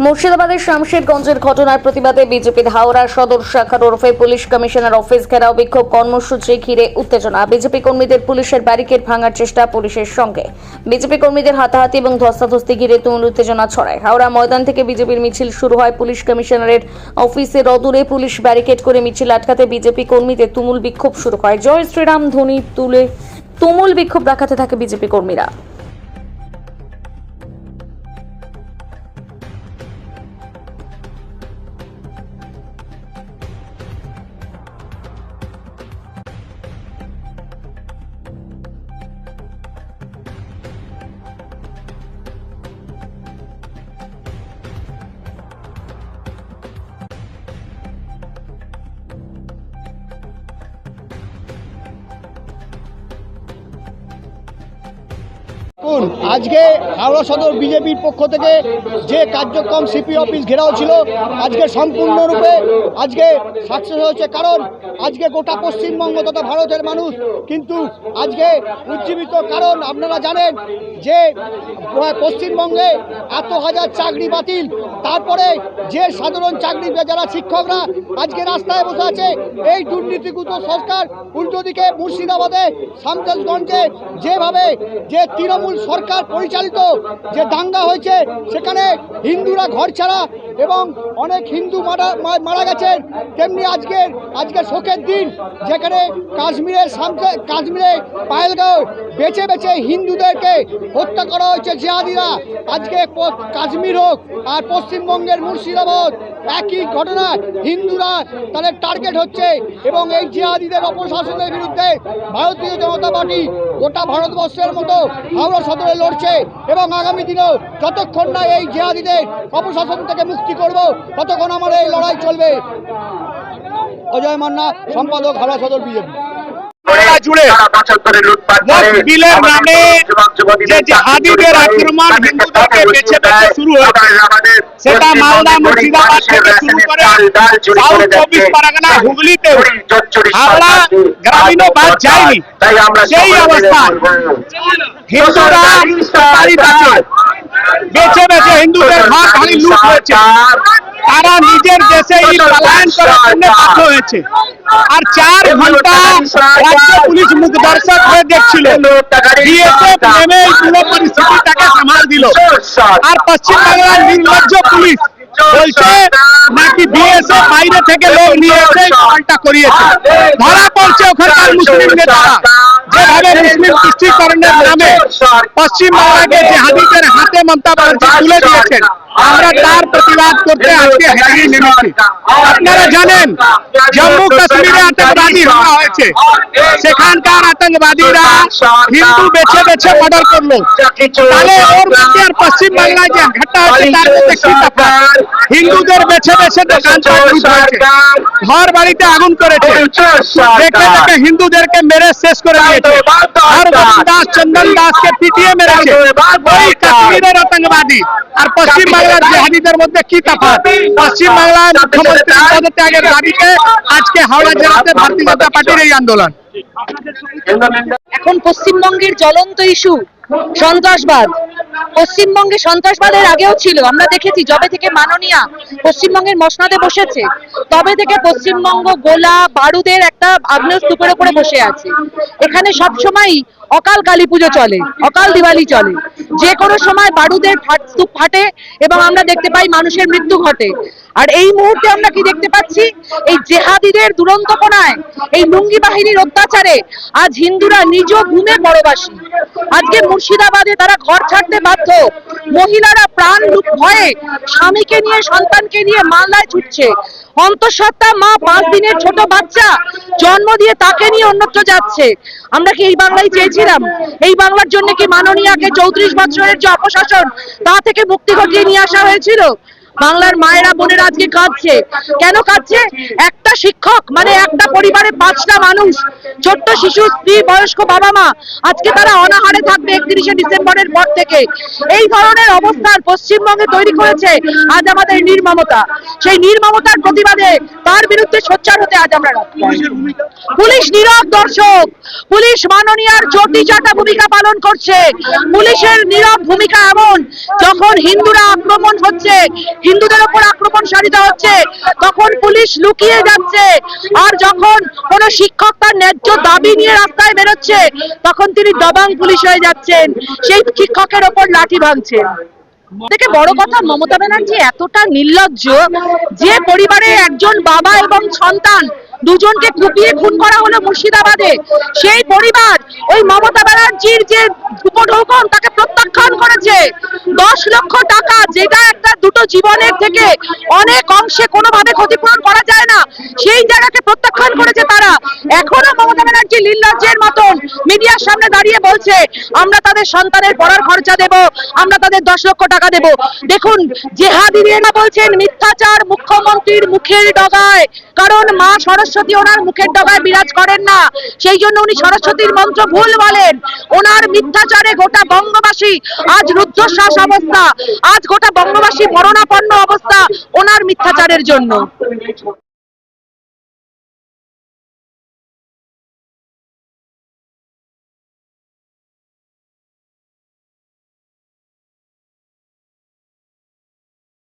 মুর্শিদাবাদের শামশেরগঞ্জের ঘটনার প্রতিবাদে বিজেপির হাওড়া সদর শাখার ওরফে পুলিশ কমিশনার অফিস ঘেরাও বিক্ষোভ কর্মসূচি ঘিরে উত্তেজনা। বিজেপি কর্মীদের পুলিশের ব্যারিকেড ভাঙার চেষ্টা পুলিশের সঙ্গে। বিজেপি কর্মীদের হাতাহাতি এবং ধস্তাধস্তি ঘিরে তুমুল উত্তেজনা ছড়ায়। হাওড়া ময়দান থেকে বিজেপির মিছিল শুরু হয়। পুলিশ কমিশনারের অফিসের অদূরে পুলিশ ব্যারিকেড করে মিছিল আটকাতে বিজেপি কর্মীদের তুমুল বিক্ষোভ শুরু হয়। জয় শ্রীরাম ধ্বনি তুলে তুমুল বিক্ষোভ দেখাতে থাকে বিজেপি কর্মীরা। আজকে হাওড়া সদর বিজেপির পক্ষ থেকে যে কার্যক্রম সিপি অফিস ঘেরাও ছিল আজকে সম্পূর্ণরূপে আজকে সাকসেস হয়েছে। কারণ আজকে গোটা পশ্চিমবঙ্গ তথা ভারতের মানুষ কিন্তু আজকে উজ্জীবিত। কারণ আপনারা জানেন যে পশ্চিমবঙ্গে এত হাজার চাকরি বাতিল, তারপরে যে সাধারণ চাকরি যারা শিক্ষকরা আজকে রাস্তায় বসে আছে। এই দুর্নীতিগ্রস্ত সরকার উল্টো দিকে মুর্শিদাবাদে শামশেরগঞ্জে যেভাবে যে তৃণমূল সরকার পরিচালিত যে দাঙ্গা হয়েছে, সেখানে হিন্দুরা ঘর ছাড়া এবং অনেক হিন্দু মারা গেছেন। তেমনি আজকে শোকের দিন, যেখানে কাশ্মীরে পাহেলগাঁও বেছে বেছে হিন্দুদেরকে হত্যা করা হয়েছে জিহাদিরা। আজকে কাশ্মীর হোক আর পশ্চিমবঙ্গের মুর্শিদাবাদ, একই ঘটনায় হিন্দুরা তাদের টার্গেট হচ্ছে এবং এই জিহাদিদের অপশাসনের বিরুদ্ধে ভারতীয় জনতা পার্টি গোটা ভারতবর্ষের মতো হাওড়া সদরে লড়ছে এবং আগামী দিনেও যতক্ষণ না এই জিহাদিদের অপশাসন থেকে মুক্তি করব ততক্ষণ আমার এই লড়াই চলবে। অজয় মান্না, সম্পাদক, হাওড়া সদর বিজেপি। জুড়ে বিলের নামে যে জিহাদিদের আক্রমণ হিন্দুদেরকে বেছে বেছে শুরু হয়েছে, সেটা মালদা মুর্শিদাবাদ থেকে শুরু করে সাউথ 24 পরগনা হুগলিতে হাওড়া গ্রামীণও বাদ যায়নি। সেই অবস্থায় হিন্দুরা সরকারি কাছে বেছে বেছে হিন্দুদের ঘর ভাঙি লুট হয়েছে। তারা নিজের দেশেই পলায়ন করার জন্য বাধ্য হয়েছে। আর 4 ঘন্টা রাজ্য পুলিশ মুখ দর্শক হয়ে দেখছিল। বিএসএফ নেমে এই পুরো পরিস্থিতিটাকে সামাল দিল। আর পশ্চিমবাংলার নির্লজ্জ পুলিশ বলছে নাকি বিএসএফ বাইরে থেকে লোক নিয়ে এসে পাল্টা করিয়েছে। ধরা পড়ছে ওখানকার মুসলিম নেতারা যেভাবে মুসলিম তুষ্টিকরণের নামে পশ্চিমবাংলাকে জিহাদিদের হাতে মমতা ব্যানার্জি তুলে দিয়েছেন। আমরা তার প্রতিবাদ করতে আজকে হেঁটে নেমেছি। আপনারা জানেন জম্মু কাশ্মীরে আতঙ্কবাদী হামলা হয়েছে, সেখানকার আতঙ্কবাদীরা হিন্দু বেছে বেছে মর্ডার করলো। তাহলে ওর মধ্যে আর পশ্চিমবাংলায় যে ঘটনা হচ্ছে তার মধ্যে কি তফাৎ? হিন্দুদের বেছে বেছে দোকান ঘর বাড়িতে আগুন করেছে, দেখে দেখে হিন্দুদেরকে মেরে শেষ করে দিয়েছে। হরগোবিন্দ দাস, চন্দন দাসকে পিটিয়ে মেরেছে ওই কাশ্মীরের আতঙ্কবাদী। আর পশ্চিমবাংলার জিহাদিদের মধ্যে কি তফাৎ? পশ্চিমবাংলার মুখ্যমন্ত্রী পদত্যাগের দাবিতে আজকে হাওড়া জেলাতে ভারতীয় জনতা পার্টির এই আন্দোলন। এখন পশ্চিমবঙ্গের জ্বলন্ত ইস্যু সন্ত্রাসবাদ। পশ্চিমবঙ্গে সন্ত্রাসবাদের আগেও ছিল, আমরা দেখেছি যবে থেকে মাননীয়া পশ্চিমবঙ্গের মসনদে বসেছে তবে থেকে পশ্চিমবঙ্গ গোলা বারুদের একটা আগ্নেয়স্তূপের উপরে বসে আছে। এখানে সবসময় অকাল কালী পুজো চলে, অকাল দিওয়ালি চলে, যে কোনো সময় বারুদের স্তূপ ফাটে এবং আমরা দেখতে পাই মানুষের মৃত্যু ঘটে। আর এই মুহূর্তে আমরা কি দেখতে পাচ্ছি? এই জেহাদিদের দুরন্তপনায়, এই লুঙ্গি বাহিনীর অত্যাচারে আজ হিন্দুরা নিজ ভূমে পরবাসী। আজকে মুর্শিদাবাদে তারা ঘর ছাড়তে বাধ্য। মহিলারা প্রাণ ভয়ে স্বামীকে নিয়ে সন্তানকে নিয়ে মালদায় ছুটছে। অন্তঃসত্ত্বা মা 5 দিনের ছোট বাচ্চা জন্ম দিয়ে তাকে নিয়ে অন্যত্র যাচ্ছে। আমরা কি এই বাংলায় চেয়েছিলাম? এই বাংলার জন্য কি মাননীয়াকে 34 বছরের যে অপশাসন তা থেকে মুক্তি ঘটিয়ে নিয়ে আসা হয়েছিল? বাংলার মায়েরা বোনেরা আজকে কাঁদছে। কেন কাঁদছে? একটা শিক্ষক মানে একটা পরিবারে 5টা মানুষ, ছোট্ট শিশু, স্ত্রী, বয়স্ক বাবা মা, আজকে তারা অনাহারে থাকবে 31শে ডিসেম্বরের পর থেকে। এই ধরনের অবস্থান পশ্চিমবঙ্গে তৈরি করেছে আজ আমাদের নির্মমতা। সেই নির্মমতার প্রতিবাদে তার বিরুদ্ধে সোচ্চার হতে আজ আমরা পুলিশ নীরব দর্শক। পুলিশ মাননীয়ার চটি চাটা ভূমিকা পালন করছে। পুলিশের নীরব ভূমিকা এমন, যখন হিন্দুরা আক্রমণ হচ্ছে, হিন্দুদের ওপর আক্রমণ সারিত হচ্ছে, তখন পুলিশ লুকিয়ে যাচ্ছে। আর যখন কোনো শিক্ষক তার ন্যায্য দাবি নিয়ে রাস্তায় বেরোচ্ছে, তখন তিনি দবাং পুলিশ হয়ে যাচ্ছেন, সেই শিক্ষকের ওপর লাঠি ভাঙছেন। থেকে বড় কথা, মমতা ব্যানার্জি এতটা নির্লজ্জ যে পরিবারে একজন বাবা এবং সন্তান দুজনকে কুপিয়ে খুন করা হলো মুর্শিদাবাদে, সেই পরিবার ওই মমতা ব্যানার্জির যে উপঢৌকন তাকে প্রত্যাখ্যান করেছে। 10 লক্ষ টাকা, যেটা একটা দুটো জীবনের থেকে অনেক অংশে কোনোভাবে ক্ষতিপূরণ করা যায় না, সেই জায়গাকে প্রত্যাখ্যান করেছে তারা। এখনো মমতা ব্যানার্জি নির্লজ্জের মতন মিডিয়ার সামনে দাঁড়িয়ে বলছে আমরা তাদের সন্তানের পড়ার খরচা দেব, আমরা তাদের 10 লক্ষ টাকা দেব। দেখুন, জেহাদিরা বলছেন মিথ্যাচার মুখ্যমন্ত্রীর মুখের ডগায়, কারণ মা সরস্বতী ওনার মুখের ডগায় বিরাজ করেন না, সেই জন্য উনি সরস্বতীর মন্ত্র ভুল বলেন। ওনার মিথ্যাচারে গোটা বঙ্গবাসী আজ রুদ্ধশ্বাস অবস্থা, আজ গোটা বঙ্গবাসী মরণাপন্ন অবস্থা ওনার মিথ্যাচারের জন্য।